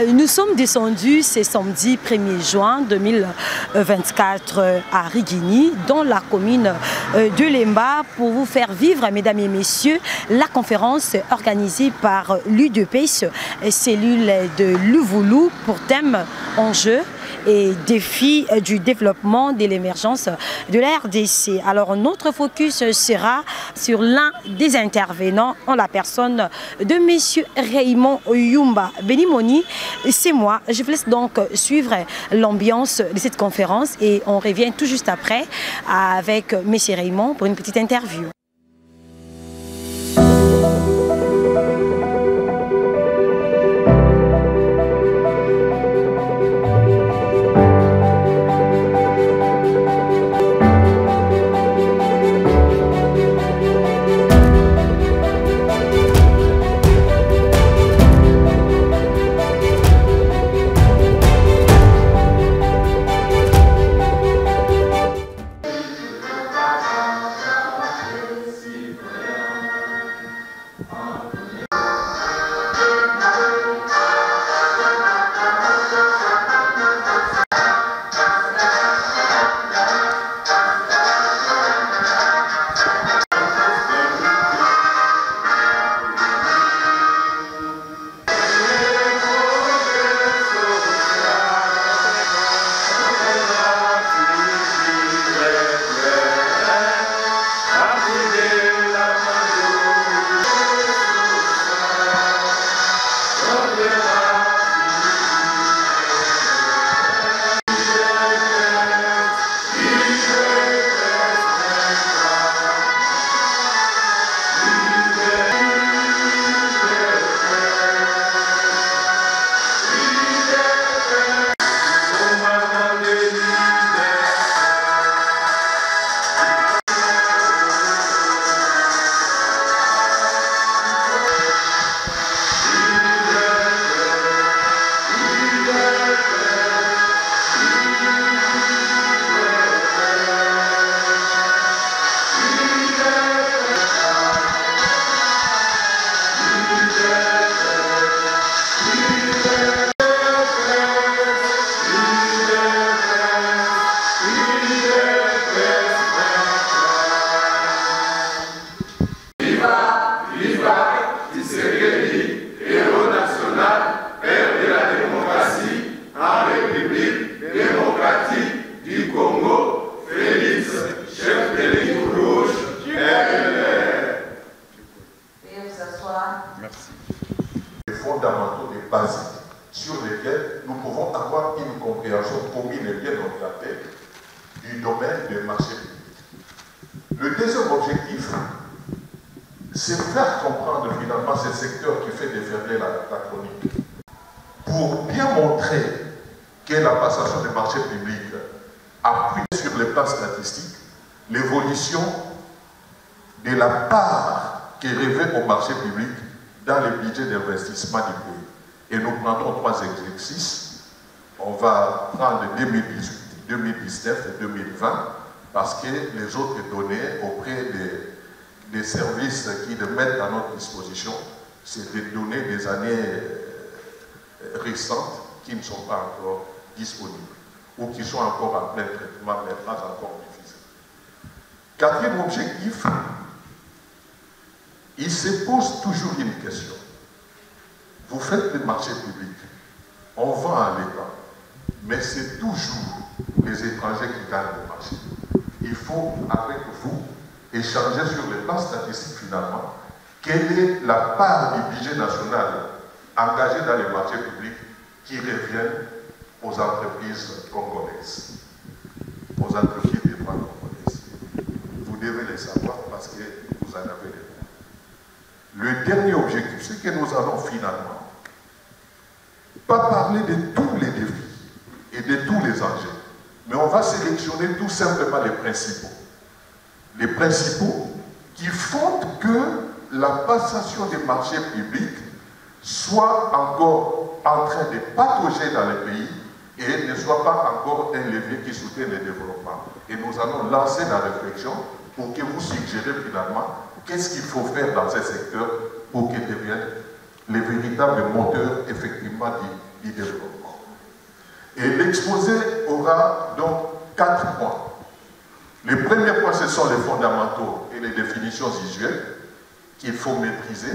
Nous sommes descendus ce samedi 1er juin 2024 à Riguigny, dans la commune de Lemba, pour vous faire vivre, mesdames et messieurs, la conférence organisée par l'UDPS, cellule de Louvoulou, pour thème enjeux et défis du développement de l'émergence de la RDC. Alors notre focus sera sur l'un des intervenants en la personne de M. Raymond Yumba Benimoni. C'est moi. Je vous laisse donc suivre l'ambiance de cette conférence et on revient tout juste après avec M. Raymond pour une petite interview. L'évolution de la part qui est rêvée au marché public dans le budget d'investissement du pays. Et nous prendrons 3 exercices. On va prendre 2018, 2019 et 2020 parce que les autres données auprès des services qui les mettent à notre disposition, c'est des données des années récentes qui ne sont pas encore disponibles ou qui sont encore en plein traitement, mais pas encore diffusées. 4e objectif, il se pose toujours une question. Vous faites des marchés publics, on vend à l'État, mais c'est toujours les étrangers qui gagnent le marché. Il faut, avec vous, échanger sur les plans statistiques finalement, quelle est la part du budget national engagé dans les marchés publics qui reviennent aux entreprises congolaises, aux entreprises des droits congolaises. Vous devez les savoir parce que vous en avez les droits. Le dernier objectif, c'est que nous allons finalement pas parler de tous les défis et de tous les enjeux, mais on va sélectionner tout simplement les principaux. Les principaux qui font que la passation des marchés publics soit encore en train de patauger dans le pays et ne soit pas encore un levier qui soutient le développement. Et nous allons lancer la réflexion pour que vous suggérez finalement qu'est-ce qu'il faut faire dans ces secteurs pour qu'ils deviennent les véritables moteurs effectivement du développement. Et l'exposé aura donc 4 points. Le premier point, ce sont les fondamentaux et les définitions usuelles qu'il faut maîtriser.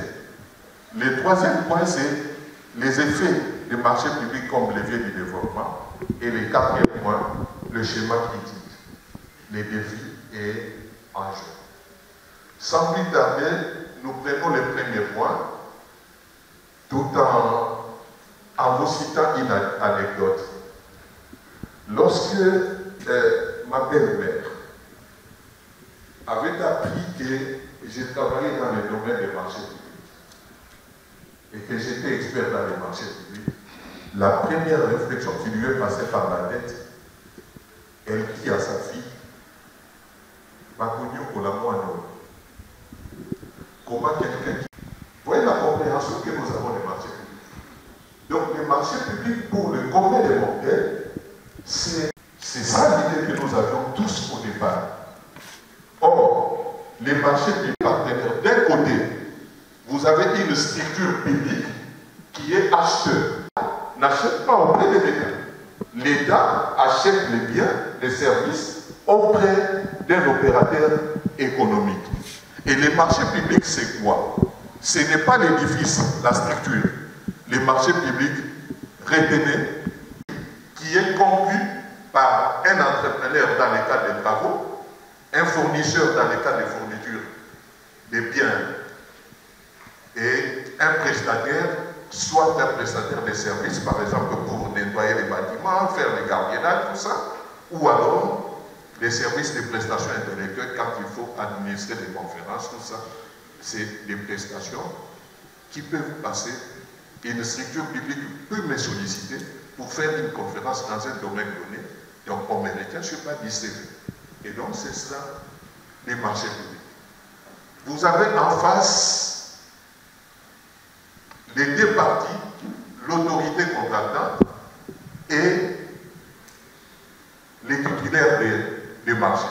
Le troisième point, c'est les effets des marchés publics comme levier du développement. Et le quatrième point, le schéma critique, les défis et enjeux. Sans plus tarder, nous prenons le premier point, tout en vous citant une anecdote. Lorsque ma belle-mère avait appris que j'ai travaillé dans le domaine des marchés publics et que j'étais expert dans les marchés publics, la première réflexion qui lui est passée par la tête, elle dit à sa fille, comment quelqu'un qui... Vous voyez la compréhension que nous avons des marchés publics. Donc les marchés publics pour le commun des mortels, c'est ça l'idée que nous avions tous au départ. Or, les marchés publics partenaires, d'un côté, vous avez une structure publique qui est acheteur. N'achète pas auprès de l'État. L'État achète les biens, les services auprès d'un opérateur économique. Et les marchés publics, c'est quoi? Ce n'est pas l'édifice, la structure. Les marchés publics, retenez, qui est conclu par un entrepreneur dans le cadre des travaux, un fournisseur dans le cadre des fournitures des biens et un prestataire, soit un prestataire de services, par exemple pour nettoyer les bâtiments, faire le gardiennage, tout ça, ou alors les services de prestations intellectuelles quand il faut administrer des conférences, tout ça. C'est des prestations qui peuvent passer. Une structure publique peut me solliciter pour faire une conférence dans un domaine donné. Donc on me retient sur pas 10 CV. Et donc c'est ça, les marchés publics. Vous avez en face les deux parties, l'autorité contractante et les titulaires des marchés.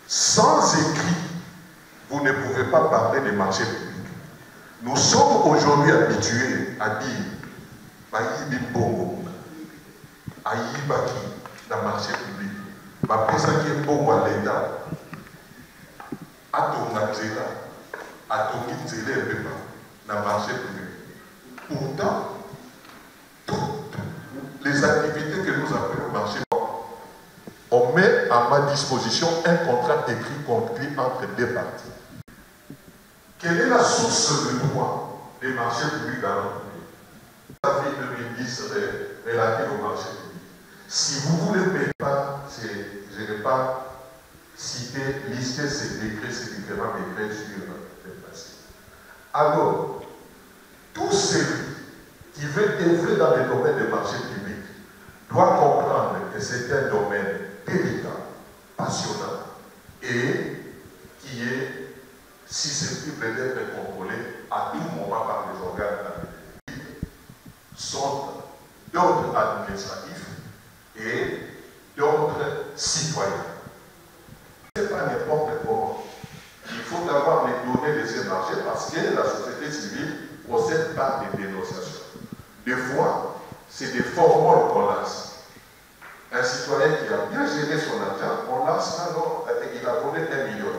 Sans écrit, vous ne pouvez pas parler des marchés publics. Nous sommes aujourd'hui habitués à dire Bayi Bongo, Ayi Baki, dans le marché public, Bapesaki Bongo à l'État, Atonganzela, Atonginzela et Pépa, dans le marché public. Pourtant, toutes les activités que nous appelons marché, on met à ma disposition un contrat écrit conclu entre deux parties. Quelle est la source de droit des marchés publics dans notre pays? La vie 2010 relative au marché public. Si vous voulez payer pas, je n'ai pas cité, listé ces décrets, ces différents décrets sur le passé. Alors, tout celui qui veut œuvrer dans le domaine des marchés publics doit comprendre que c'est un domaine délicat, passionnant et qui est susceptible d'être contrôlé à tout moment par les organes administratifs, sont d'ordre administratif et d'ordre citoyen. Ce n'est pas n'importe comment. Il faut avoir les données de ces marchés parce que la société civile procède par des dénonciations. Des fois, c'est des formules qu'on lance. Un citoyen qui a bien géré son argent, on lance alors, il a volé 1 million de $.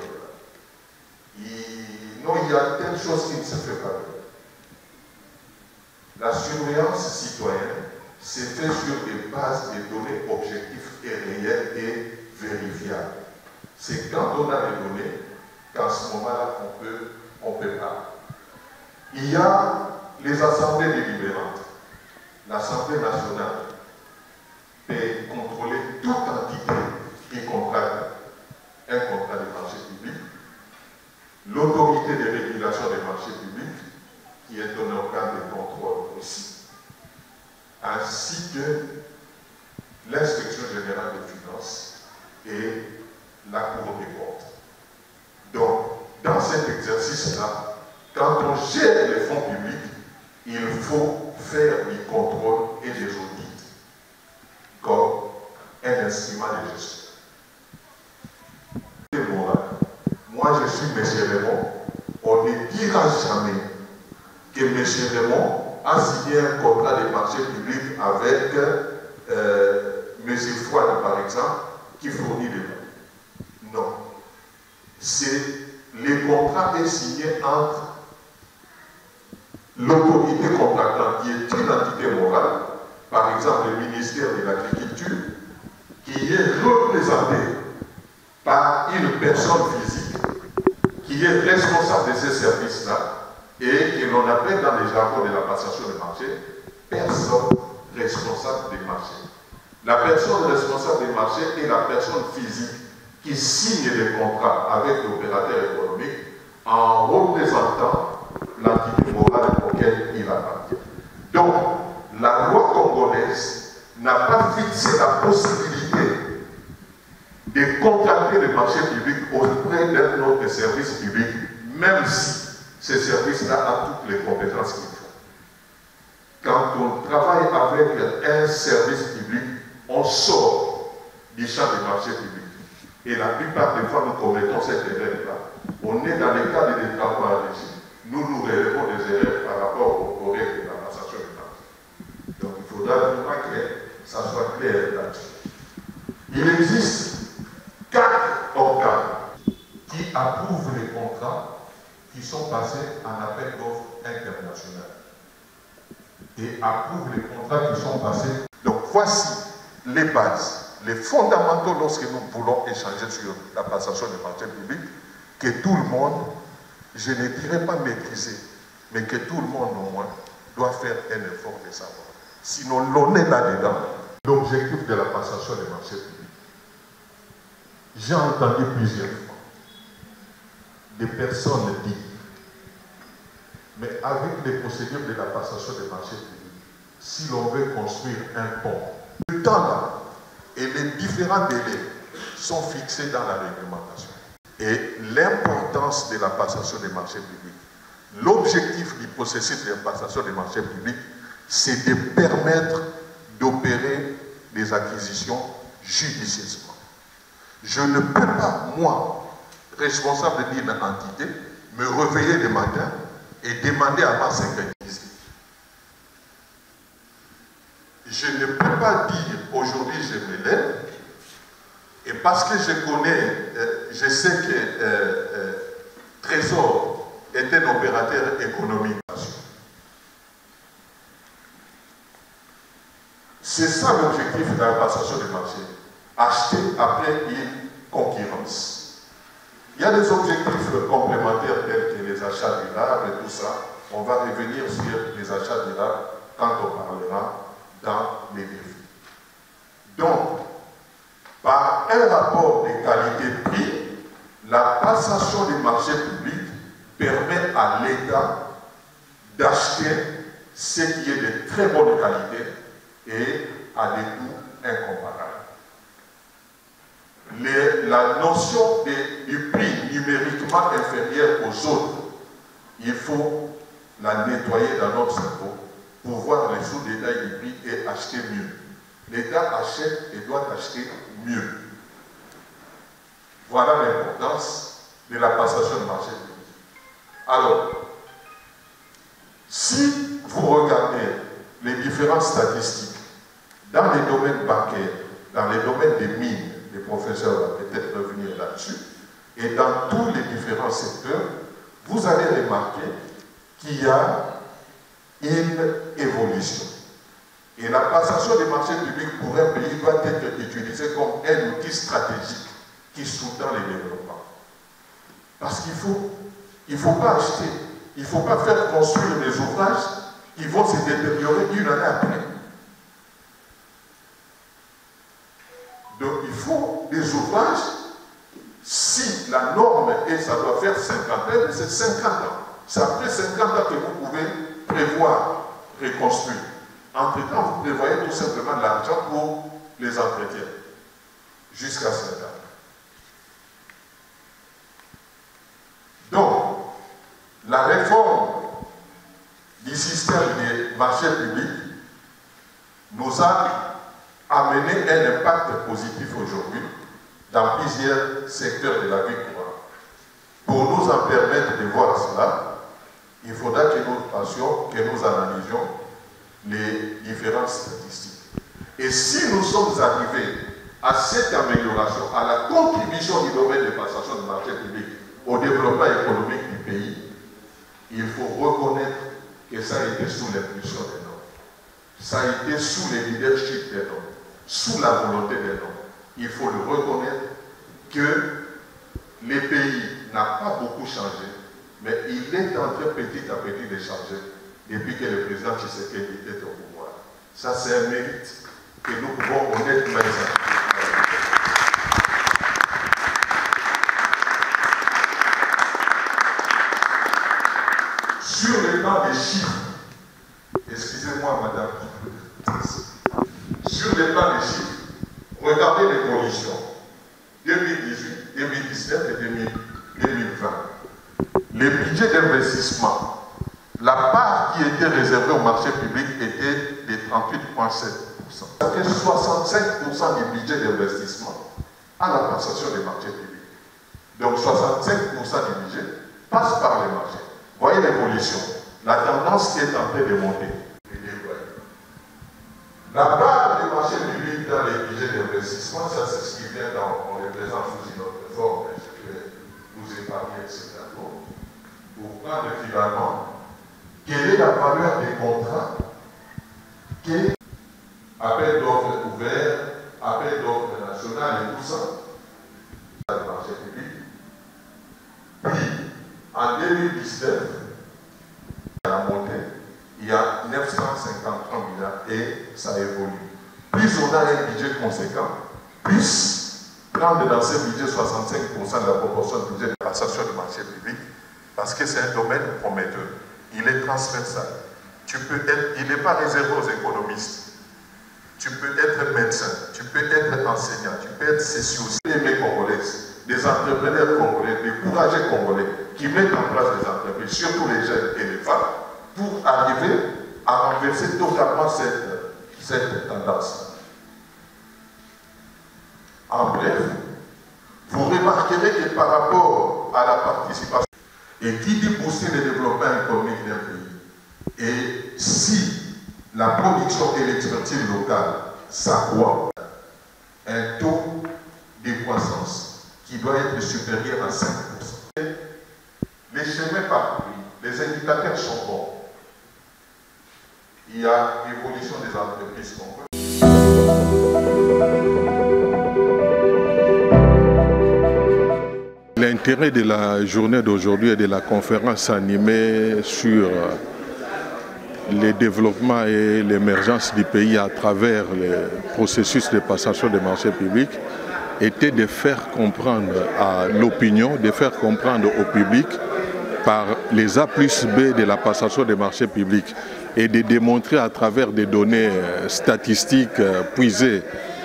Non, il y a telle chose qui ne se fait pas. La surveillance citoyenne s'est faite sur des bases de données objectives et réelles et vérifiables. C'est quand on a les données qu'à ce moment-là on peut parler. Il y a les assemblées délibérantes. L'Assemblée nationale peut contrôler toute entité qui contracte un contrat de marché public. L'autorité de régulation des marchés publics, qui est un organe de contrôle aussi, ainsi que l'inspection générale des finances et la Cour des comptes. Donc, dans cet exercice-là, quand on gère les fonds publics, il faut faire du contrôle et des audits comme un instrument de gestion. Moi, je suis M. Raymond. On ne dira jamais que M. Raymond a signé un contrat de marché public avec M. Fouad, par exemple, qui fournit les vins. Non. Le contrat est signé entre l'autorité contractante, qui est une entité morale, par exemple le ministère de l'Agriculture, qui est représenté par une personne physique, qui est responsable de ces services-là, et que l'on appelle dans les jargons de la passation de marché, personne responsable des marchés. La personne responsable des marchés est la personne physique qui signe les contrats avec l'opérateur économique en représentant l'entité morale auquel il appartient. Donc, la loi congolaise n'a pas fixé la possibilité de contracter le marché public auprès d'un autre service public, même si ce service-là a toutes les compétences qu'il faut. Quand on travaille avec un service public, on sort du champ du marché public. Et la plupart des fois, nous commettons cette erreur-là. On est dans le cadre des travaux à régime. Nous relevons des erreurs par rapport aux règles de la passation de marché. Donc il faudra vraiment que ça soit clair là-dessus. Il existe 4 organes qui approuvent les contrats qui sont passés en appel d'offres international et approuvent les contrats qui sont passés. Donc voici les bases, les fondamentaux lorsque nous voulons échanger sur la passation des marchés publics, que tout le monde, je ne dirais pas maîtriser, mais que tout le monde au moins doit faire un effort de savoir. Sinon l'on est là-dedans. L'objectif de la passation des marchés publics. J'ai entendu plusieurs fois des personnes dire, mais avec les procédures de la passation des marchés publics, si l'on veut construire un pont, le temps là et les différents délais sont fixés dans la réglementation. Et l'importance de la passation des marchés publics, l'objectif du processus de la passation des marchés publics, c'est de permettre d'opérer des acquisitions judicieusement. Je ne peux pas, moi, responsable d'une entité, me réveiller le matin et demander à ma syncrétiser. Je ne peux pas dire aujourd'hui je me lève et parce que je connais, je sais que Trésor est un opérateur économique. C'est ça l'objectif de la passation des marchés. Acheter après une concurrence. Il y a des objectifs complémentaires tels que les achats durables et tout ça. On va revenir sur les achats durables quand on parlera dans les défis. Donc, par un rapport de qualité-prix, la passation des marchés publics permet à l'État d'acheter ce qui est de très bonne qualité et à des coûts incomparables. La notion du prix numériquement inférieur aux autres, il faut la nettoyer dans notre cerveau pour voir les sous-détails du prix et acheter mieux. L'État achète et doit acheter mieux. Voilà l'importance de la passation de marché public. Alors, si vous regardez les différentes statistiques dans les domaines bancaires, dans les domaines des mines, les professeurs vont peut-être revenir là-dessus, et dans tous les différents secteurs, vous allez remarquer qu'il y a une évolution. Et la passation des marchés publics pour un pays doit être utilisée comme un outil stratégique qui sous-tend les développements. Parce qu'il ne faut pas acheter, il ne faut pas faire construire des ouvrages qui vont se détériorer une année après. Donc il faut des ouvrages, si la norme est, ça doit faire 50 ans, c'est 50 ans. C'est après 50 ans que vous pouvez prévoir reconstruire. Entre-temps, vous prévoyez tout simplement de l'argent pour les entretiens, jusqu'à 5 ans. Donc, la réforme du système des marchés publics nous a amené un impact positif aujourd'hui dans plusieurs secteurs de la vie courante. Pour nous en permettre de voir cela, il faudra que nous fassions, que nous analysions références statistiques. Et si nous sommes arrivés à cette amélioration, à la contribution du domaine de passation de marché public au développement économique du pays, il faut reconnaître que ça a été sous l'impulsion des normes. Ça a été sous le leadership des normes, sous la volonté des normes. Il faut le reconnaître que le pays n'a pas beaucoup changé, mais il est en train petit à petit de changer depuis que le président Tshisekedi est au pouvoir. Ça, c'est un mérite que nous pouvons honnêtement examiner. Sur le plan des chiffres, excusez-moi madame, sur le plan des chiffres, regardez l'évolution 2018, 2019 et 2020. Les budgets d'investissement, la part qui était réservée au marché public était de 38,7%. Ça fait 65% du budget d'investissement à la passation des marchés publics. Donc 65% du budget passe par les marchés. Voyez l'évolution, la tendance qui est en train de monter. La part du marché public dans les budgets d'investissement, ça c'est ce qui vient dans, on le présente sous une autre forme, mais je vais vous épargner ces tableaux, pour prendre finalement quelle est la valeur des contrats, quel est appel d'offres ouverts, appel d'offres nationales et tout ça, dans le marché public. Puis, en 2019, à la montée, il y a 953 milliards et ça évolue. Plus on a un budget conséquent, plus prendre dans ce budget 65% de la proportion du budget de passation du marché public, parce que c'est un domaine prometteur. Il est transversal. Il n'est pas réservé aux économistes. Tu peux être médecin, tu peux être enseignant, tu peux être ceci aussi. Les Congolaises, des entrepreneurs congolais, des courageux congolais qui mettent en place des entreprises, surtout les jeunes et les femmes, pour arriver à renverser totalement cette tendance. En bref, vous remarquerez que par rapport à la participation, et qui dit booster le développement économique d'un pays, et si la production et l'expertise locale s'accroît, un taux de croissance qui doit être supérieur à 5%. Les chemins parcourus, les indicateurs sont bons. Il y a évolution des entreprises qu'on peut. L'intérêt de la journée d'aujourd'hui et de la conférence animée sur le développement et l'émergence du pays à travers le processus de passation des marchés publics était de faire comprendre à l'opinion, de faire comprendre au public par les A+B de la passation des marchés publics et de démontrer à travers des données statistiques puisées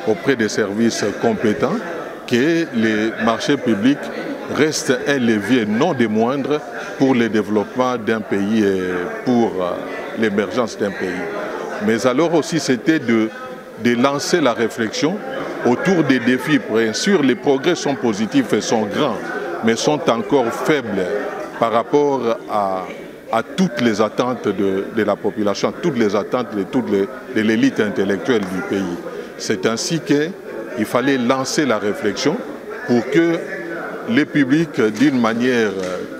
auprès des services compétents que les marchés publics restent un levier non des moindres pour le développement d'un pays et pour l'émergence d'un pays. Mais alors aussi c'était de lancer la réflexion autour des défis. Bien sûr, les progrès sont positifs et sont grands, mais sont encore faibles par rapport à toutes les attentes de la population, toutes les attentes de l'élite intellectuelle du pays. C'est ainsi qu'il fallait lancer la réflexion pour que les publics, d'une manière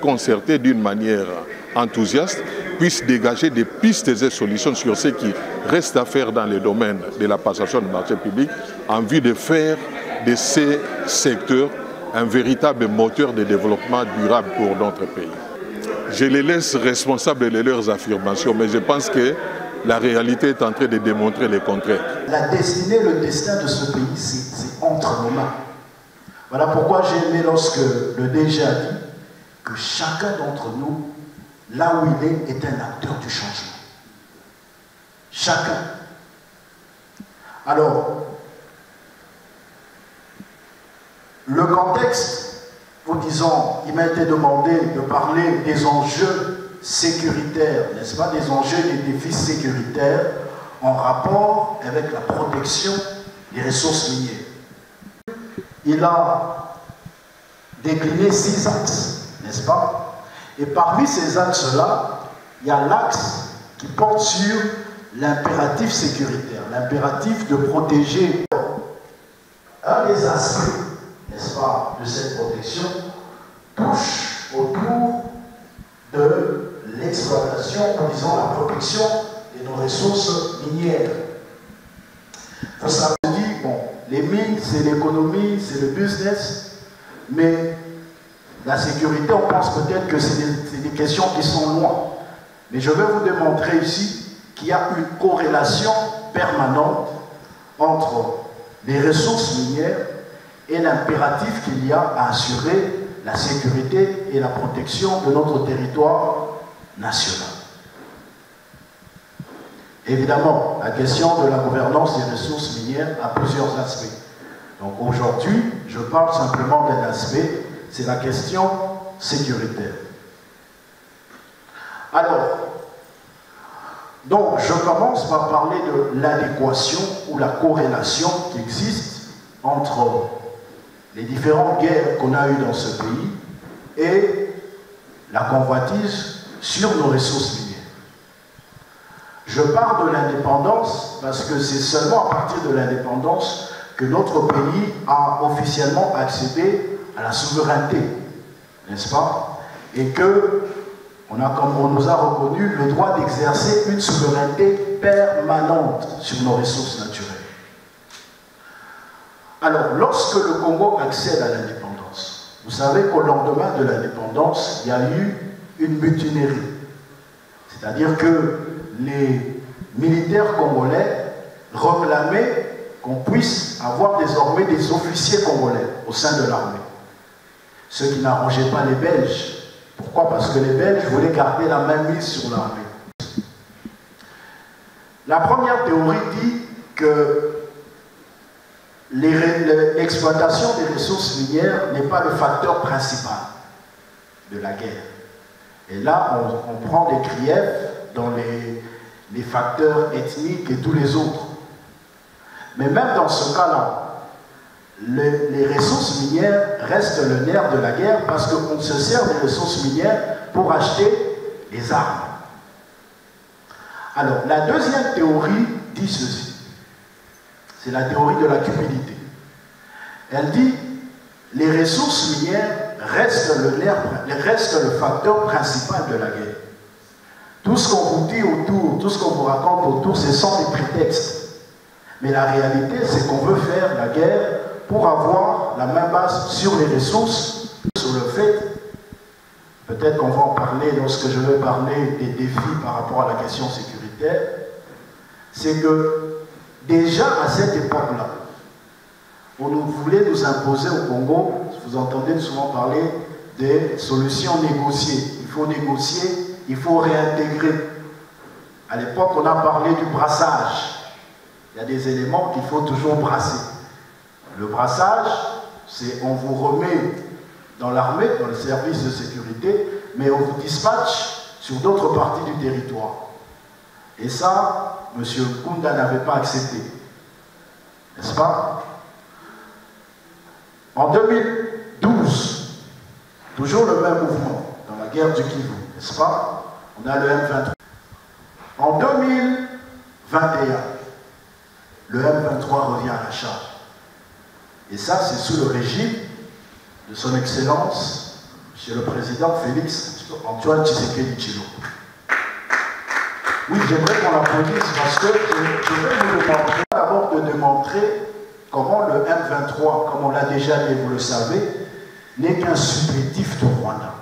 concertée, d'une manière enthousiaste, puissent dégager des pistes et solutions sur ce qui reste à faire dans le domaine de la passation de marché public en vue de faire de ces secteurs un véritable moteur de développement durable pour notre pays. Je les laisse responsables de leurs affirmations, mais je pense que la réalité est en train de démontrer le contraire. La destinée, le destin de ce pays, c'est entre nos mains. Voilà pourquoi j'ai aimé lorsque le DG a dit que chacun d'entre nous, là où il est un acteur du changement. Chacun. Alors, le contexte, vous disons, il m'a été demandé de parler des enjeux sécuritaires, n'est-ce pas, des enjeux et des défis sécuritaires en rapport avec la protection des ressources minières. Il a décliné 6 axes, n'est-ce pas? Et parmi ces axes-là, il y a l'axe qui porte sur l'impératif sécuritaire, l'impératif de protéger. Un des aspects, n'est-ce pas, de cette protection touche autour de l'exploitation, ou disons la protection de nos ressources minières. Vous savez, bon, les mines, c'est l'économie, c'est le business, mais la sécurité, on pense peut-être que c'est des questions qui sont loin. Mais je vais vous démontrer ici qu'il y a une corrélation permanente entre les ressources minières et l'impératif qu'il y a à assurer la sécurité et la protection de notre territoire national. Évidemment, la question de la gouvernance des ressources minières a plusieurs aspects. Donc aujourd'hui, je parle simplement d'un aspect, c'est la question sécuritaire. Alors, donc je commence par parler de l'adéquation ou la corrélation qui existe entre les différentes guerres qu'on a eues dans ce pays et la convoitise sur nos ressources minières. Je parle de l'indépendance parce que c'est seulement à partir de l'indépendance que notre pays a officiellement accédé à la souveraineté, n'est-ce pas? Et que on nous a reconnu le droit d'exercer une souveraineté permanente sur nos ressources naturelles. Alors, lorsque le Congo accède à l'indépendance, vous savez qu'au lendemain de l'indépendance, il y a eu une mutinerie. C'est-à-dire que les militaires congolais réclamaient qu'on puisse avoir désormais des officiers congolais au sein de l'armée. Ce qui n'arrangeait pas les Belges. Pourquoi? Parce que les Belges voulaient garder la main mise sur l'armée. La première théorie dit que l'exploitation des ressources minières n'est pas le facteur principal de la guerre. Et là, on prend des griefs dans les facteurs ethniques et tous les autres. Mais même dans ce cas-là, les ressources minières restent le nerf de la guerre parce qu'on se sert des ressources minières pour acheter des armes. Alors, la deuxième théorie dit ceci. C'est la théorie de la cupidité. Elle dit que les ressources minières restent le facteur principal de la guerre. Tout ce qu'on vous dit autour, tout ce qu'on vous raconte autour, ce sont des prétextes. Mais la réalité, c'est qu'on veut faire la guerre pour avoir la main basse sur les ressources, sur le fait, peut-être qu'on va en parler lorsque je vais parler des défis par rapport à la question sécuritaire, c'est que déjà à cette époque-là, on voulait nous imposer au Congo, vous entendez souvent parler des solutions négociées. Il faut négocier, il faut réintégrer. À l'époque, on a parlé du brassage. Il y a des éléments qu'il faut toujours brasser. Le brassage, c'est on vous remet dans l'armée, dans le service de sécurité, mais on vous dispatche sur d'autres parties du territoire. Et ça, M. Kunda n'avait pas accepté. N'est-ce pas? En 2012, toujours le même mouvement, dans la guerre du Kivu, n'est-ce pas? On a le M23. En 2021, le M23 revient à la charge. Et ça, c'est sous le régime de son Excellence, M. le Président Félix Antoine Tshisekedi Tshilombo. Oui, j'aimerais qu'on l'applaudisse parce que je vais vous demander d'abord de démontrer comment le M23, comme on l'a déjà dit, vous le savez, n'est qu'un supplétif du Rwanda.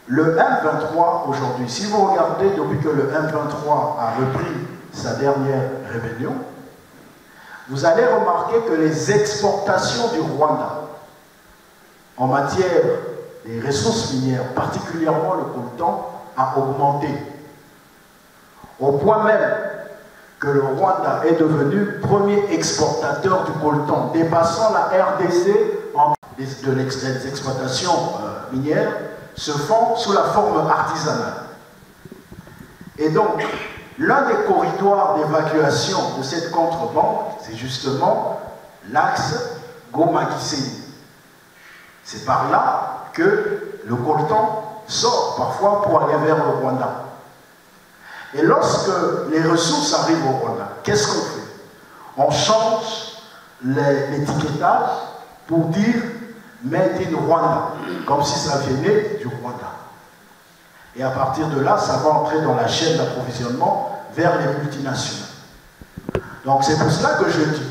Le M23 aujourd'hui, si vous regardez depuis que le M23 a repris sa dernière rébellion, vous allez remarquer que les exportations du Rwanda en matière des ressources minières, particulièrement le coltan, a augmenté. Au point même que le Rwanda est devenu premier exportateur du coltan, dépassant la RDC les exploitations minières se font sous la forme artisanale. Et donc, l'un des corridors d'évacuation de cette contrebande, c'est justement l'axe Goma-Gisenyi. C'est par là que le coltan sort parfois pour aller vers le Rwanda. Et lorsque les ressources arrivent au Rwanda, qu'est-ce qu'on fait? On change l'étiquetage pour dire Made in Rwanda, comme si ça venait du Rwanda. Et à partir de là, ça va entrer dans la chaîne d'approvisionnement vers les multinationales. Donc c'est pour cela que je dis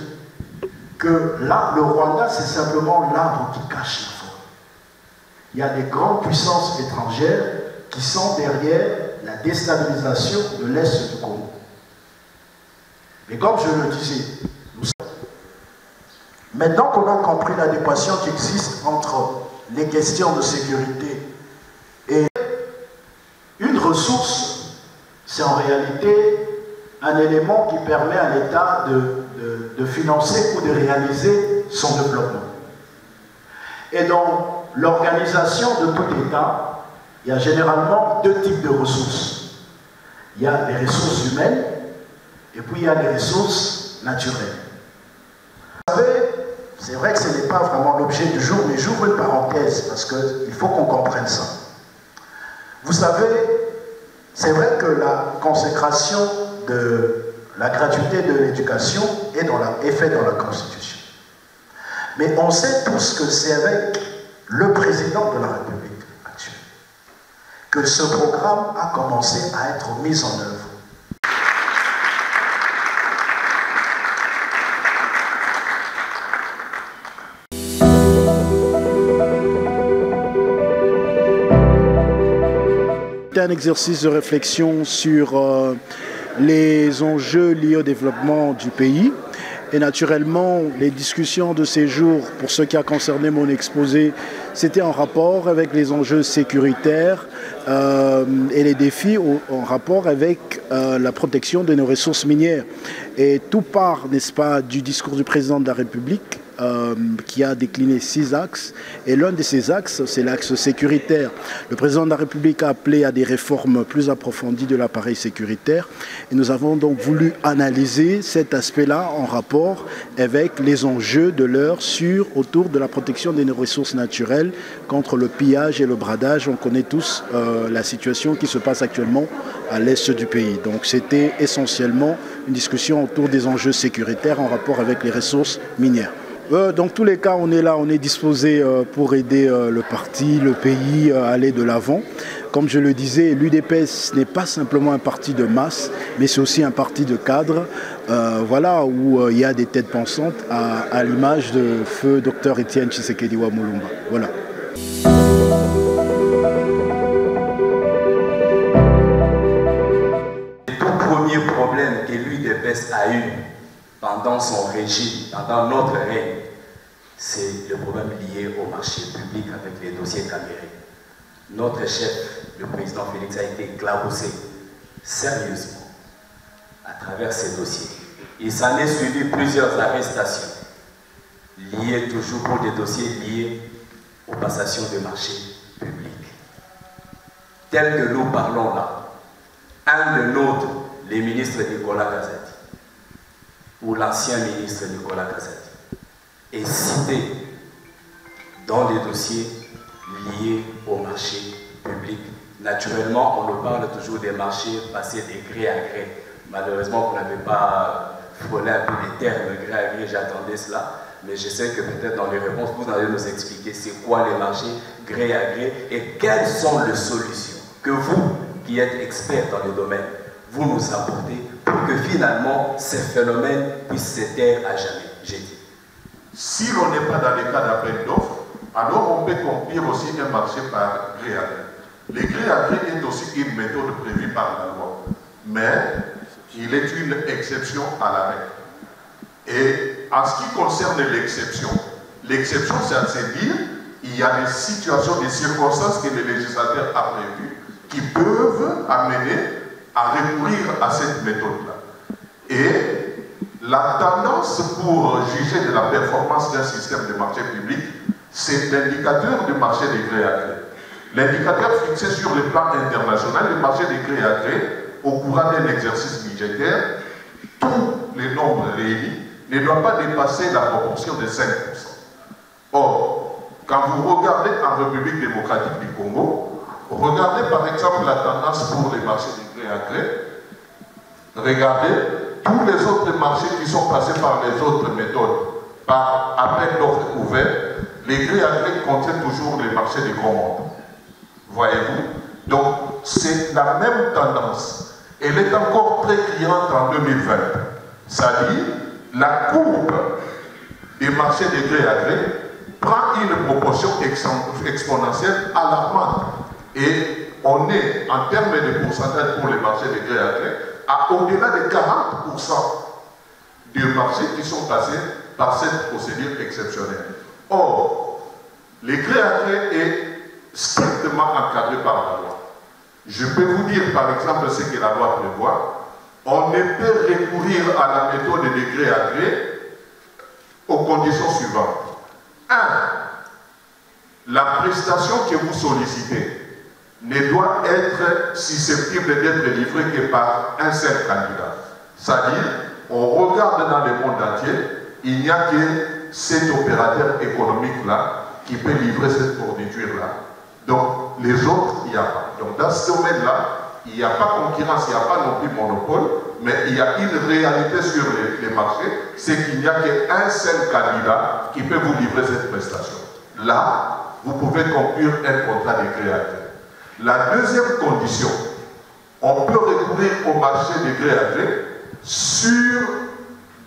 que là, le Rwanda, c'est simplement l'arbre qui cache la forêt. Il y a des grandes puissances étrangères qui sont derrière la déstabilisation de l'Est du Congo. Mais comme je le disais, maintenant qu'on a compris l'adéquation qui existe entre les questions de sécurité et une ressource, c'est en réalité un élément qui permet à l'État de financer ou de réaliser son développement. Et dans l'organisation de tout État, il y a généralement deux types de ressources. Il y a les ressources humaines et puis il y a les ressources naturelles. Vous savez, c'est vrai que ce n'est pas vraiment l'objet du jour, mais j'ouvre une parenthèse parce qu'il faut qu'on comprenne ça. Vous savez, c'est vrai que la consécration de la gratuité de l'éducation est faite dans la Constitution. Mais on sait tous que c'est avec le président de la République actuelle que ce programme a commencé à être mis en œuvre. C'était un exercice de réflexion sur les enjeux liés au développement du pays. Et naturellement, les discussions de ces jours, pour ce qui a concerné mon exposé, c'était en rapport avec les enjeux sécuritaires et les défis en rapport avec la protection de nos ressources minières. Et tout part, n'est-ce pas, du discours du président de la République qui a décliné 6 axes. Et l'un de ces axes, c'est l'axe sécuritaire. Le président de la République a appelé à des réformes plus approfondies de l'appareil sécuritaire. Et nous avons donc voulu analyser cet aspect-là en rapport avec les enjeux de l'heure autour de la protection de nos ressources naturelles contre le pillage et le bradage. On connaît tous la situation qui se passe actuellement à l'est du pays. Donc c'était essentiellement une discussion autour des enjeux sécuritaires en rapport avec les ressources minières. Dans tous les cas, on est là, on est disposé pour aider le parti, le pays à aller de l'avant. Comme je le disais, l'UDPS n'est pas simplement un parti de masse, mais c'est aussi un parti de cadre, voilà, où il y a des têtes pensantes à l'image de feu Dr Etienne Tshisekedi wa Mulumba. Voilà. Le tout premier problème que l'UDPS a eu pendant son régime, pendant notre règne, c'est le problème lié au marché public avec les dossiers camérés. Notre chef, le président Félix, a été éclaboussé sérieusement à travers ces dossiers. Il s'en est suivi plusieurs arrestations liées toujours pour des dossiers liés aux passations de marchés publics. Tel que nous parlons là, un de nôtres, le ministre Nicolas Kazadi, ou l'ancien ministre Nicolas Kazadi, est cité dans les dossiers liés au marché public. Naturellement, on nous parle toujours des marchés passés de gré à gré. Malheureusement, vous n'avez pas frôlé un peu les termes gré à gré, j'attendais cela. Mais je sais que peut-être dans les réponses, vous allez nous expliquer c'est quoi les marchés gré à gré et quelles sont les solutions que vous, qui êtes experts dans le domaine, vous nous apportez pour que finalement ces phénomènes puissent se taire à jamais, j'ai dit. Si l'on n'est pas dans les cas d'appel d'offres, alors on peut conclure aussi un marché par gré à gré. Le gré à gré est aussi une méthode prévue par la loi, mais il est une exception à la règle. Et en ce qui concerne l'exception, c'est à se dire il y a des situations, des circonstances que le législateur a prévues qui peuvent amener à recourir à cette méthode-là. Et la tendance pour juger de la performance d'un système de marché public, c'est l'indicateur du marché des gré à gré. L'indicateur fixé sur le plan international, le marché des gré à gré, au cours d'un exercice budgétaire, tous les nombres réunis ne doivent pas dépasser la proportion de 5%. Or, quand vous regardez en République démocratique du Congo, regardez par exemple la tendance pour les marchés des gré à gré, Regardez tous les autres marchés qui sont passés par les autres méthodes, par appel d'offres ouverts, les gré à gré contiennent toujours les marchés du grand monde. Voyez-vous? Donc, c'est la même tendance. Elle est encore très criante en 2020. C'est-à-dire, la courbe des marchés de gré à gré prend une proportion exponentielle alarmante. Et on est, en termes de pourcentage pour les marchés de gré à gré, à au-delà de 40% des marchés qui sont passés par cette procédure exceptionnelle. Or, le gré à gré est strictement encadré par la loi. Je peux vous dire, par exemple, ce que la loi prévoit. On ne peut recourir à la méthode de gré à gré aux conditions suivantes. 1. La prestation que vous sollicitez ne doit être susceptible d'être livrée que par un seul candidat. C'est-à-dire, on regarde dans le monde entier, il n'y a que cet opérateur économique-là qui peut livrer cette fourniture-là. Donc, les autres, il n'y a pas. Donc, dans ce domaine-là, il n'y a pas concurrence, il n'y a pas non plus monopole, mais il y a une réalité sur les marchés, c'est qu'il n'y a qu'un seul candidat qui peut vous livrer cette prestation. Là, vous pouvez conclure un contrat de gré à gré. La deuxième condition, on peut recourir au marché de gré à gré sur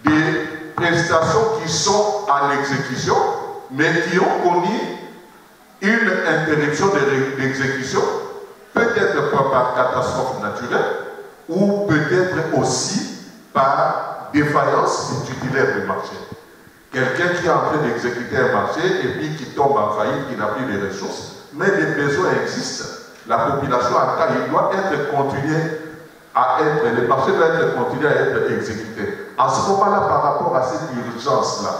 des prestations qui sont en exécution, mais qui ont connu une interruption d'exécution, peut-être par catastrophe naturelle, ou peut-être aussi par défaillance du titulaire du marché. Quelqu'un qui est en train d'exécuter un marché et puis qui tombe en faillite, qui n'a plus de ressources, mais les besoins existent. La population a cas, il doit être continué à être, le marché doit être continué à être exécuté. En ce moment-là, par rapport à cette urgence-là,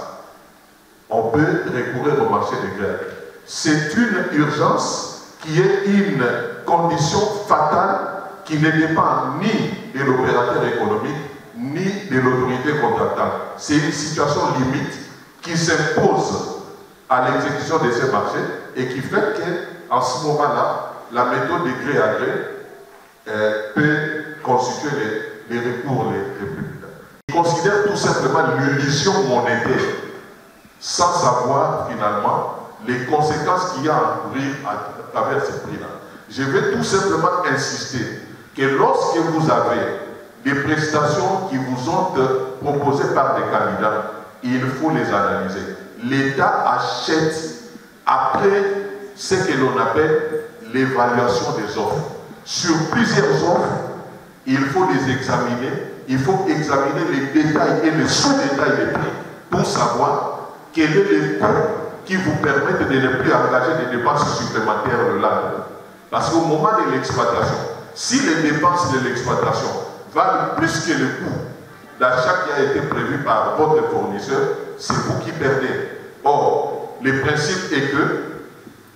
on peut recourir au marché de gré à gré. C'est une urgence qui est une condition fatale qui ne dépend ni de l'opérateur économique, ni de l'autorité contractante. C'est une situation limite qui s'impose à l'exécution de ces marchés et qui fait qu'en ce moment-là, la méthode de gré à gré peut constituer les recours les plus évidents. Ils considèrent tout simplement l'illusion monétaire sans savoir finalement les conséquences qu'il y a à courir à travers ces prix-là. Je vais tout simplement insister que lorsque vous avez des prestations qui vous ont proposées par des candidats, il faut les analyser. L'État achète après ce que l'on appelle l'évaluation des offres. Sur plusieurs offres, il faut les examiner, il faut examiner les détails et les sous-détails des prix pour savoir quel est le coût qui vous permettent de ne plus engager des dépenses supplémentaires le lendemain. Parce qu'au moment de l'exploitation, si les dépenses de l'exploitation valent plus que le coût d'achat qui a été prévu par votre fournisseur, c'est vous qui perdez. Or, le principe est que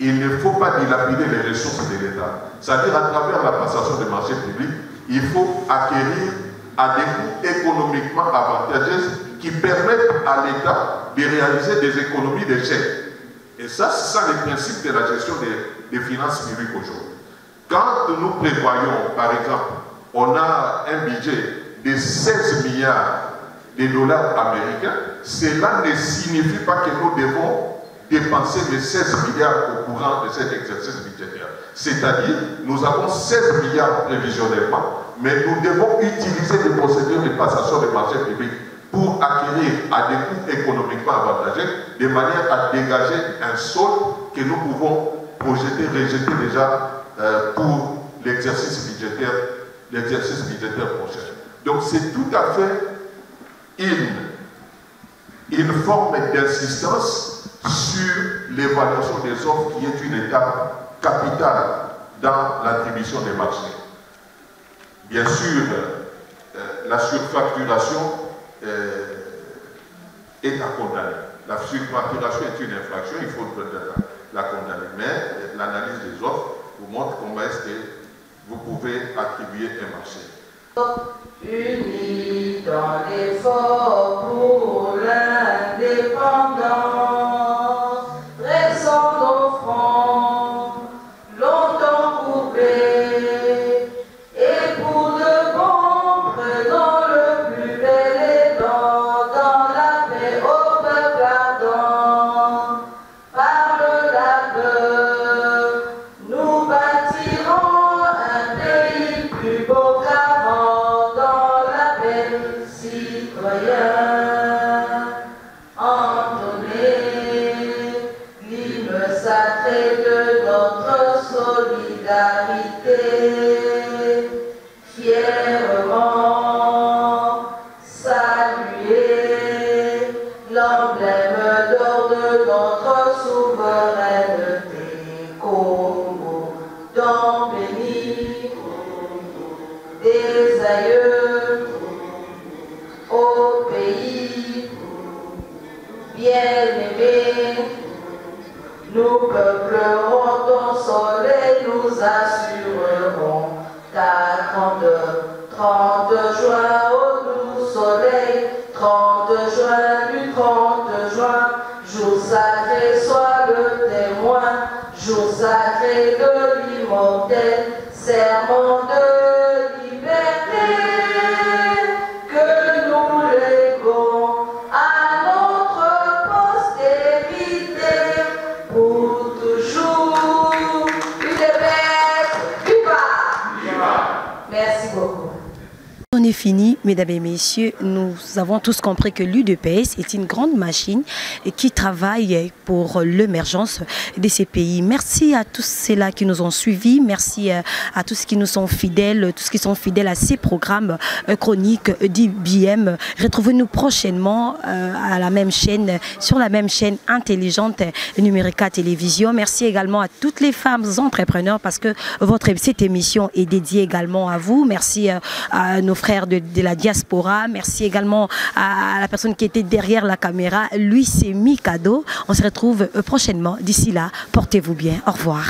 il ne faut pas dilapider les ressources de l'État. C'est-à-dire, à travers la passation des marchés publics, il faut acquérir à des coûts économiquement avantageux qui permettent à l'État de réaliser des économies d'échelle. Et ça, c'est ça le principe de la gestion des finances publiques aujourd'hui. Quand nous prévoyons, par exemple, on a un budget de 16 milliards de dollars américains, cela ne signifie pas que nous devons dépenser les 16 milliards au courant de cet exercice budgétaire. C'est-à-dire, nous avons 16 milliards prévisionnellement, mais nous devons utiliser des procédures de passation des marchés publics pour acquérir à des coûts économiquement avantageux, de manière à dégager un solde que nous pouvons projeter, rejeter déjà pour l'exercice budgétaire prochain. Donc c'est tout à fait une forme d'insistance sur l'évaluation des offres qui est une étape capitale dans l'attribution des marchés. Bien sûr, la surfacturation est à condamner. La surfacturation est une infraction, il faut la condamner. Mais l'analyse des offres vous montre comment est-ce que vous pouvez attribuer un marché. Unis dans l'effort pour l'indépendance, dressant nos fronts, longtemps coupés, et pour de bons présents. fièrement saluer l'emblème d'or de notre souveraineté. Congo, dans béni des aïeux, au pays bien-aimé, nous peuplerons ton soleil, nous assurerons ta 30 juin au doux soleil, 30 juin du 30 juin, jour sacré soit le témoin, jour sacré de l'immortel, serment de liberté, que nous léguons à notre postérité pour toujours. UDPS, viva! Merci beaucoup. On est fini, mesdames et messieurs. Nous avons tous compris que l'UDPS est une grande machine qui travaille pour l'émergence de ces pays. Merci à tous ceux-là qui nous ont suivis. Merci à tous qui nous sont fidèles, tous qui sont fidèles à ces programmes chroniques d'IBM. Retrouvez-nous prochainement à la même chaîne, sur la même chaîne intelligente Numérica Télévision. Merci également à toutes les femmes entrepreneurs parce que cette émission est dédiée également à vous. Merci à nos frères de la diaspora. Merci également à la personne qui était derrière la caméra. Lui, c'est Mikado. On se retrouve prochainement. D'ici là, portez-vous bien. Au revoir.